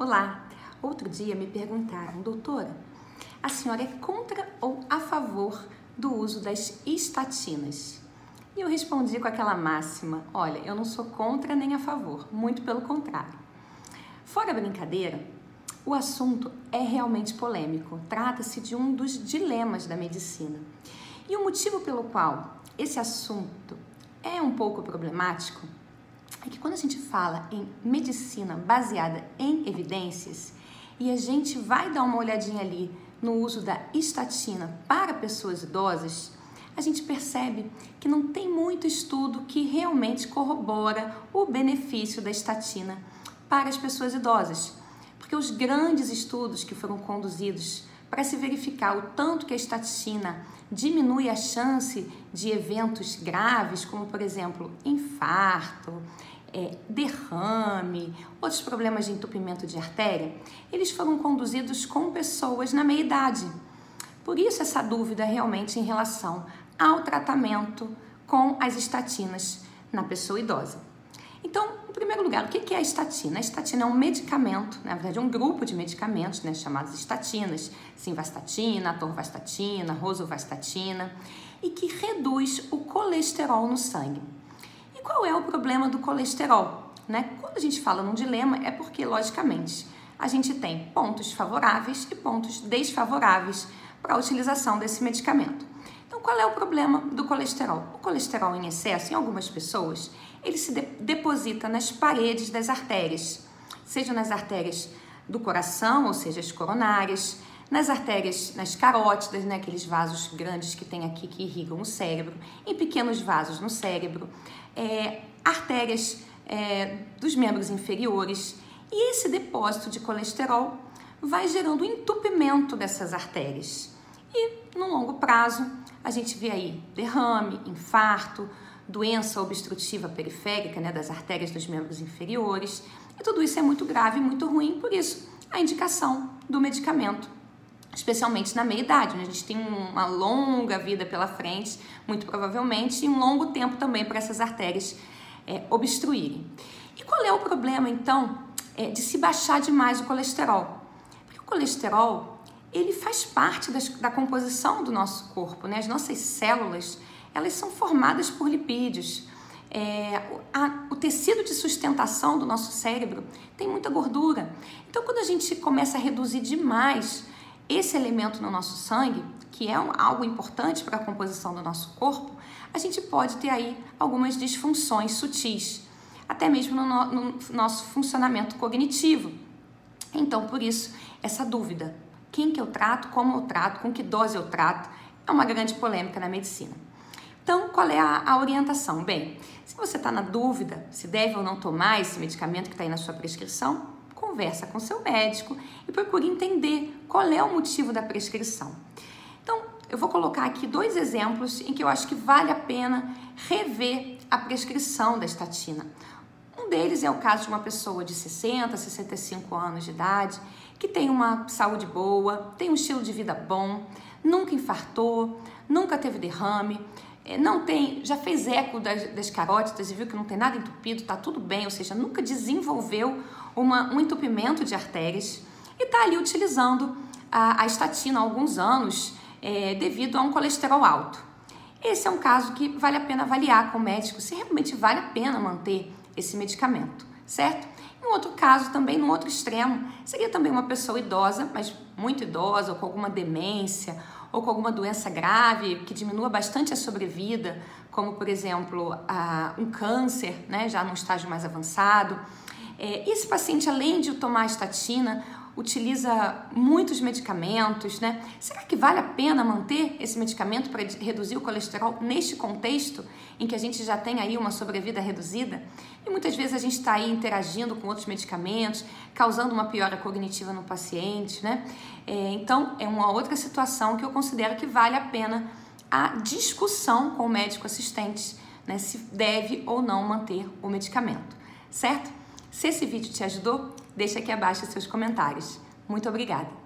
Olá! Outro dia me perguntaram, doutora, a senhora é contra ou a favor do uso das estatinas? E eu respondi com aquela máxima, olha, eu não sou contra nem a favor, muito pelo contrário. Fora a brincadeira, o assunto é realmente polêmico, trata-se de um dos dilemas da medicina. E o motivo pelo qual esse assunto é um pouco problemático é que quando a gente fala em medicina baseada em evidências e a gente vai dar uma olhadinha ali no uso da estatina para pessoas idosas, a gente percebe que não tem muito estudo que realmente corrobora o benefício da estatina para as pessoas idosas. Porque os grandes estudos que foram conduzidos para se verificar o tanto que a estatina diminui a chance de eventos graves, como por exemplo, infarto, derrame, outros problemas de entupimento de artéria, eles foram conduzidos com pessoas na meia-idade. Por isso essa dúvida realmente em relação ao tratamento com as estatinas na pessoa idosa. Então, em primeiro lugar, o que é a estatina? A estatina é um medicamento, na verdade um grupo de medicamentos, chamados estatinas, simvastatina, atorvastatina, rosuvastatina, e que reduz o colesterol no sangue. E qual é o problema do colesterol? Quando a gente fala num dilema, é porque, logicamente, a gente tem pontos favoráveis e pontos desfavoráveis para a utilização desse medicamento. Então, qual é o problema do colesterol? O colesterol em excesso, em algumas pessoas, ele se deposita nas paredes das artérias, seja nas artérias do coração, ou seja, as coronárias, nas artérias, nas carótidas, aqueles vasos grandes que tem aqui que irrigam o cérebro, em pequenos vasos no cérebro, artérias dos membros inferiores, e esse depósito de colesterol vai gerando entupimento dessas artérias. E, no longo prazo, a gente vê aí derrame, infarto, doença obstrutiva periférica, das artérias dos membros inferiores, e tudo isso é muito grave e muito ruim, por isso a indicação do medicamento, especialmente na meia-idade, a gente tem uma longa vida pela frente, muito provavelmente, e um longo tempo também para essas artérias obstruírem. E qual é o problema, então, de se baixar demais o colesterol? Porque o colesterol, ele faz parte da composição do nosso corpo, As nossas células, elas são formadas por lipídios. O tecido de sustentação do nosso cérebro tem muita gordura. Então, quando a gente começa a reduzir demais esse elemento no nosso sangue, que é algo importante para a composição do nosso corpo, a gente pode ter aí algumas disfunções sutis, até mesmo no nosso funcionamento cognitivo. Então, por isso, essa dúvida, quem que eu trato, como eu trato, com que dose eu trato, é uma grande polêmica na medicina. Então, qual é a orientação? Bem, se você está na dúvida se deve ou não tomar esse medicamento que está aí na sua prescrição, conversa com seu médico e procure entender qual é o motivo da prescrição. Então, eu vou colocar aqui 2 exemplos em que eu acho que vale a pena rever a prescrição da estatina. Um deles é o caso de uma pessoa de 60, 65 anos de idade, que tem uma saúde boa, tem um estilo de vida bom, nunca infartou, nunca teve derrame, já fez eco das carótidas e viu que não tem nada entupido, está tudo bem, ou seja, nunca desenvolveu um entupimento de artérias e está ali utilizando a estatina há alguns anos devido a um colesterol alto. Esse é um caso que vale a pena avaliar com o médico se realmente vale a pena manter esse medicamento, certo? Em outro caso, também no outro extremo, seria também uma pessoa idosa, mas muito idosa, ou com alguma demência, ou com alguma doença grave que diminua bastante a sobrevida, como, por exemplo, um câncer, já num estágio mais avançado. Esse paciente, além de tomar a estatina, utiliza muitos medicamentos, Será que vale a pena manter esse medicamento para reduzir o colesterol neste contexto em que a gente já tem aí uma sobrevida reduzida? E muitas vezes a gente está aí interagindo com outros medicamentos, causando uma piora cognitiva no paciente, Então, é uma outra situação que eu considero que vale a pena a discussão com o médico assistente, se deve ou não manter o medicamento, certo? Se esse vídeo te ajudou, deixa aqui abaixo os seus comentários. Muito obrigada!